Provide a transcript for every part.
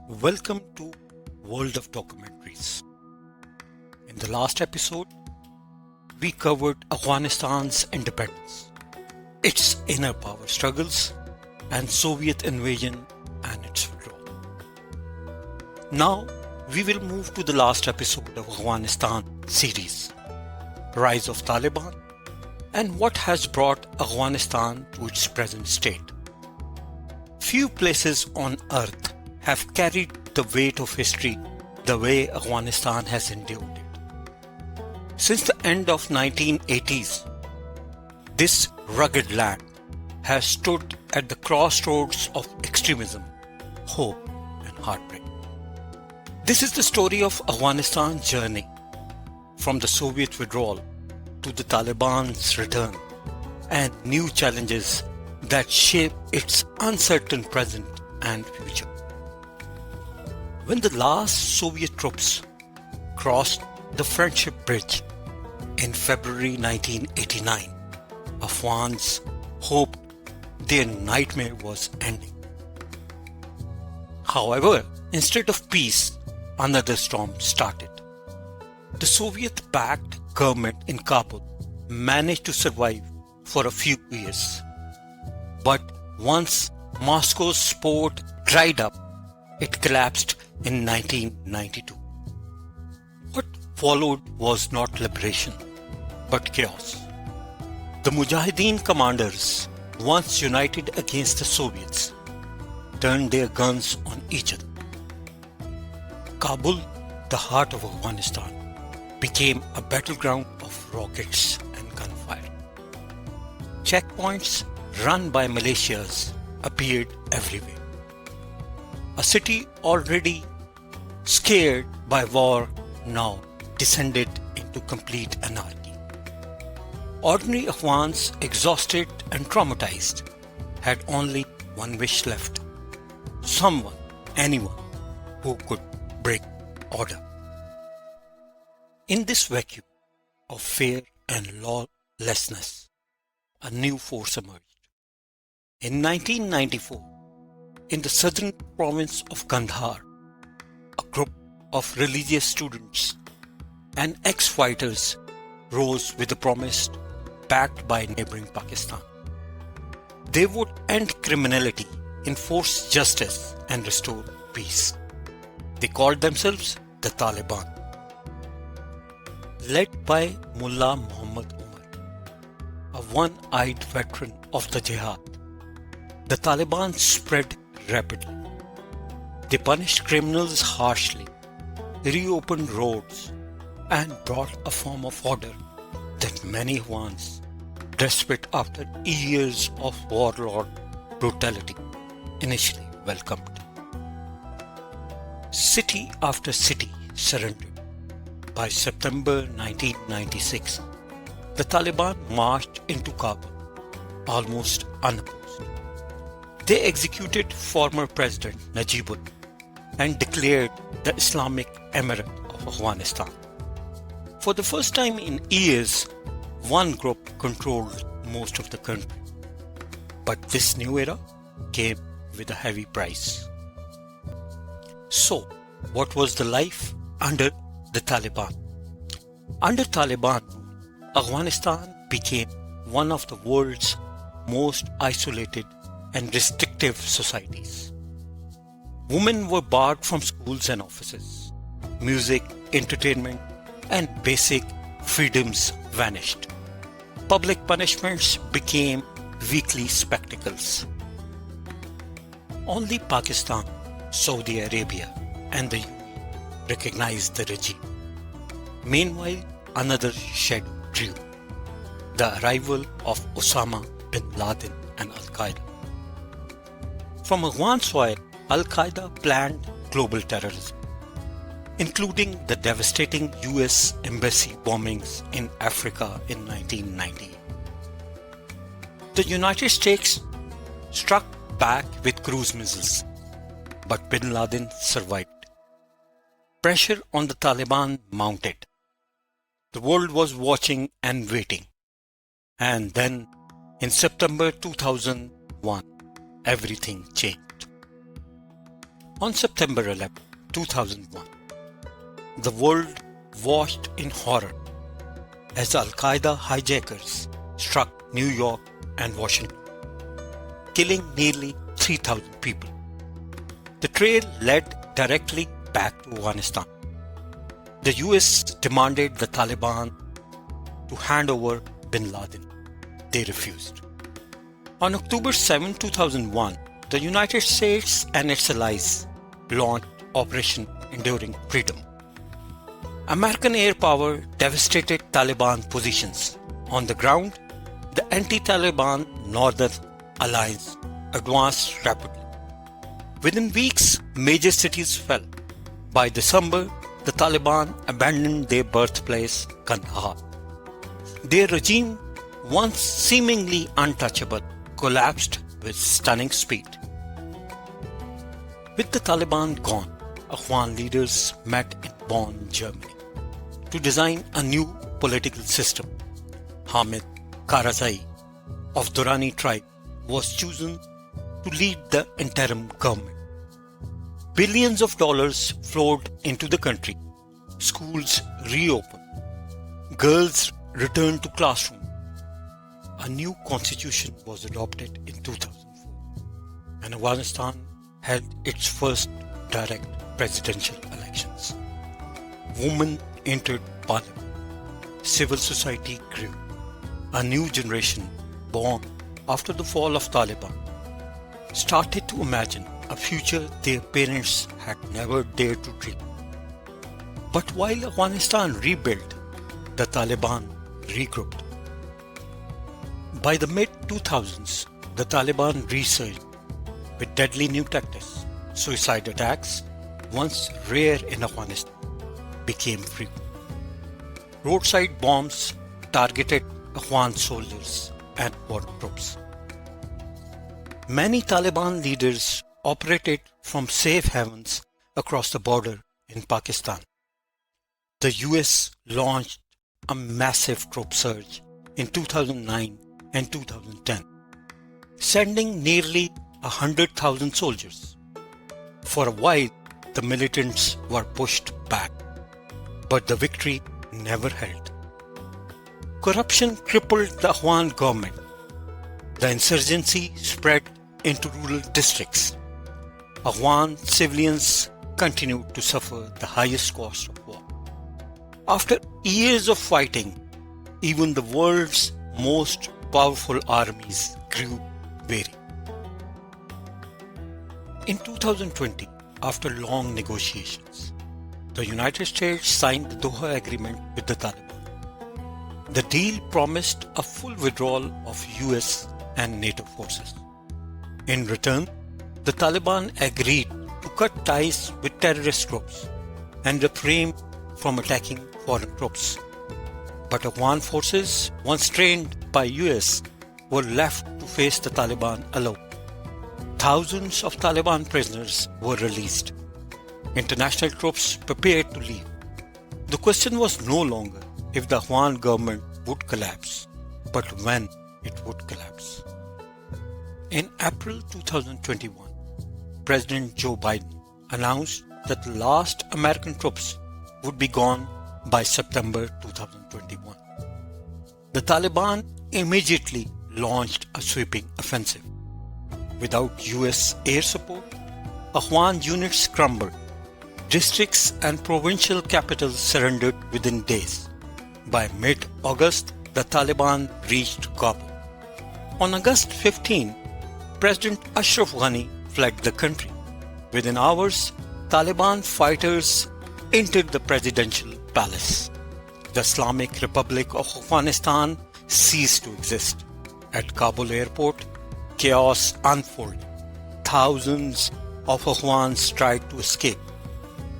Welcome to World of Documentaries. In the last episode, we covered Afghanistan's independence, its inner power struggles, and Soviet invasion and its withdrawal. Now, we will move to the last episode of Afghanistan series, Rise of Taliban, and what has brought Afghanistan to its present state. Few places on earth have carried the weight of history the way Afghanistan has endured it. Since the end of 1980s, this rugged land has stood at the crossroads of extremism, hope, and heartbreak. This is the story of Afghanistan's journey from the Soviet withdrawal to the Taliban's return and new challenges that shape its uncertain present and future. When the last Soviet troops crossed the Friendship Bridge in February 1989, Afghans hoped their nightmare was ending. However, instead of peace, another storm started. The Soviet-backed government in Kabul managed to survive for a few years. But once Moscow's support dried up, it collapsed in 1992. What followed was not liberation, but chaos. The Mujahideen commanders, once united against the Soviets, turned their guns on each other. Kabul, the heart of Afghanistan, became a battleground of rockets and gunfire. Checkpoints run by militias appeared everywhere. A city already scared by war now descended into complete anarchy. Ordinary Afghans, exhausted and traumatized, had only one wish left: someone, anyone, who could break order. In this vacuum of fear and lawlessness, a new force emerged. In 1994, in the southern province of Kandahar, a group of religious students and ex-fighters rose with a promise backed by neighboring Pakistan. They would end criminality, enforce justice, and restore peace. They called themselves the Taliban. Led by Mullah Muhammad Umar, a one-eyed veteran of the jihad, the Taliban spread rapidly. They punished criminals harshly, reopened roads, and brought a form of order that many Afghans, desperate after years of warlord brutality, initially welcomed. City after city surrendered. By September 1996, the Taliban marched into Kabul, almost unopposed. They executed former President Najibullah and declared the Islamic Emirate of Afghanistan. For the first time in years, one group controlled most of the country. But this new era came with a heavy price. So, what was the life under the Taliban? Under Taliban, Afghanistan became one of the world's most isolated and restrictive societies. Women were barred from schools and offices. Music, entertainment, and basic freedoms vanished. Public punishments became weekly spectacles. Only Pakistan, Saudi Arabia, and the UAE recognized the regime. Meanwhile, another shadow drew: the arrival of Osama bin Laden and Al-Qaeda. From Afghan soil, Al-Qaeda planned global terrorism, including the devastating US embassy bombings in Africa in 1998. The United States struck back with cruise missiles, but bin Laden survived. Pressure on the Taliban mounted. The world was watching and waiting. And then, in September 2001, everything changed. On September 11, 2001, the world watched in horror as Al-Qaeda hijackers struck New York and Washington, killing nearly 3,000 people. The trail led directly back to Afghanistan. The US demanded the Taliban to hand over bin Laden. They refused. On October 7, 2001, the United States and its allies launched Operation Enduring Freedom. American air power devastated Taliban positions. On the ground, the anti-Taliban Northern Alliance advanced rapidly. Within weeks, major cities fell. By December, the Taliban abandoned their birthplace, Kandahar. Their regime, once seemingly untouchable, collapsed with stunning speed. With the Taliban gone, Afghan leaders met in Bonn, Germany, to design a new political system. Hamid Karzai of Durrani tribe was chosen to lead the interim government. Billions of dollars flowed into the country. Schools reopened. Girls returned to classrooms. A new constitution was adopted in 2004, and Afghanistan held its first direct presidential elections. Women entered parliament. Civil society grew. A new generation, born after the fall of Taliban, started to imagine a future their parents had never dared to dream. But while Afghanistan rebuilt, the Taliban regrouped. By the mid-2000s, the Taliban resurged with deadly new tactics. Suicide attacks, once rare in Afghanistan, became frequent. Roadside bombs targeted Afghan soldiers and border troops. Many Taliban leaders operated from safe havens across the border in Pakistan. The US launched a massive troop surge in 2009 and 2010, sending nearly 100,000 soldiers. For a while, the militants were pushed back, but the victory never held. Corruption crippled the Afghan government. The insurgency spread into rural districts. Afghan civilians continued to suffer the highest cost of war. After years of fighting, even the world's most powerful armies grew weary. In 2020, after long negotiations, the United States signed the Doha Agreement with the Taliban. The deal promised a full withdrawal of US and NATO forces. In return, the Taliban agreed to cut ties with terrorist groups and refrain from attacking foreign troops. But Afghan forces, once trained by US, were left to face the Taliban alone. Thousands of Taliban prisoners were released. International troops prepared to leave. The question was no longer if the Afghan government would collapse, but when it would collapse. In April 2021, President Joe Biden announced that the last American troops would be gone by September 2021. The Taliban immediately launched a sweeping offensive. Without US air support, Afghan units crumbled. Districts and provincial capitals surrendered within days. By mid-August, the Taliban reached Kabul. On August 15, President Ashraf Ghani fled the country. Within hours, Taliban fighters entered the presidential palace. The Islamic Republic of Afghanistan ceased to exist. At Kabul airport, chaos unfolded. Thousands of Afghans tried to escape.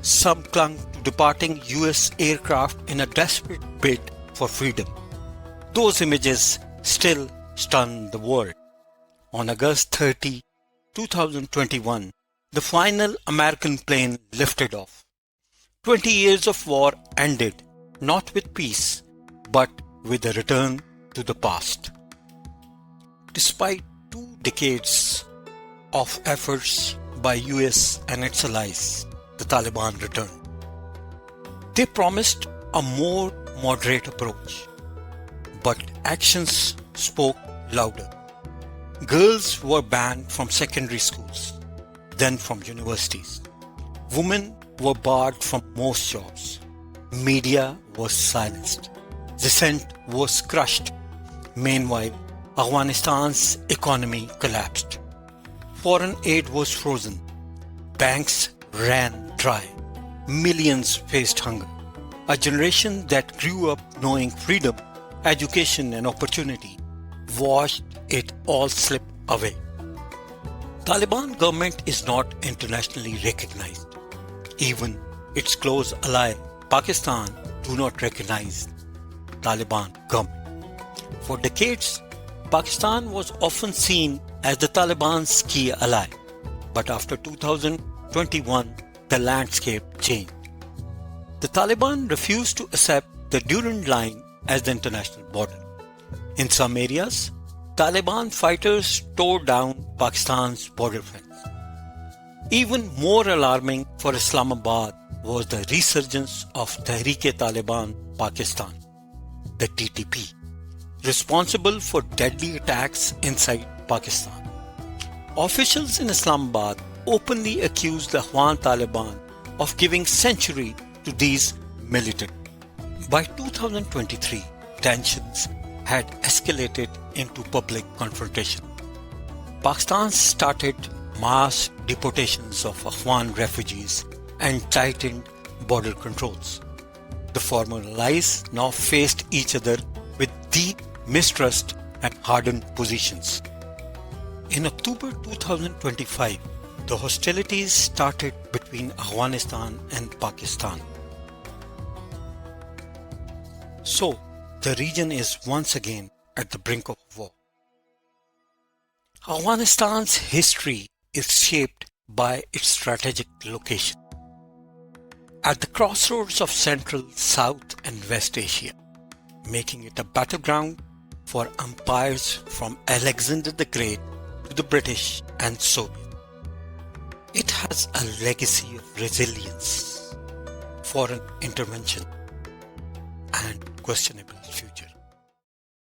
Some clung to departing US aircraft in a desperate bid for freedom. Those images still stun the world. On August 30, 2021, the final American plane lifted off. 20 years of war ended, not with peace, but with a return to the past. Despite 2 decades of efforts, by US and its allies, the Taliban returned. They promised a more moderate approach, but actions spoke louder. Girls were banned from secondary schools, then from universities. Women were barred from most jobs. Media was silenced. Dissent was crushed. Meanwhile, Afghanistan's economy collapsed. Foreign aid was frozen. Banks ran dry. Millions faced hunger. A generation that grew up knowing freedom, education and opportunity watched it all slip away. Taliban government is not internationally recognized. Even its close ally, Pakistan, do not recognize Taliban government. For decades, Pakistan was often seen as the Taliban's key ally. But after 2021, the landscape changed. The Taliban refused to accept the Durand Line as the international border. In some areas, Taliban fighters tore down Pakistan's border fence. Even more alarming for Islamabad was the resurgence of Tehreek-e-Taliban Pakistan, the TTP, responsible for deadly attacks inside Pakistan. Officials in Islamabad openly accused the Afghan Taliban of giving sanctuary to these militants. By 2023, tensions had escalated into public confrontation. Pakistan started mass deportations of Afghan refugees and tightened border controls. The former allies now faced each other with deep mistrust and hardened positions. In October 2025, the hostilities started between Afghanistan and Pakistan. So, the region is once again at the brink of war. Afghanistan's history is shaped by its strategic location. At the crossroads of Central, South and West Asia, making it a battleground for empires from Alexander the Great to the British and Soviet. It has a legacy of resilience, foreign intervention, and questionable future.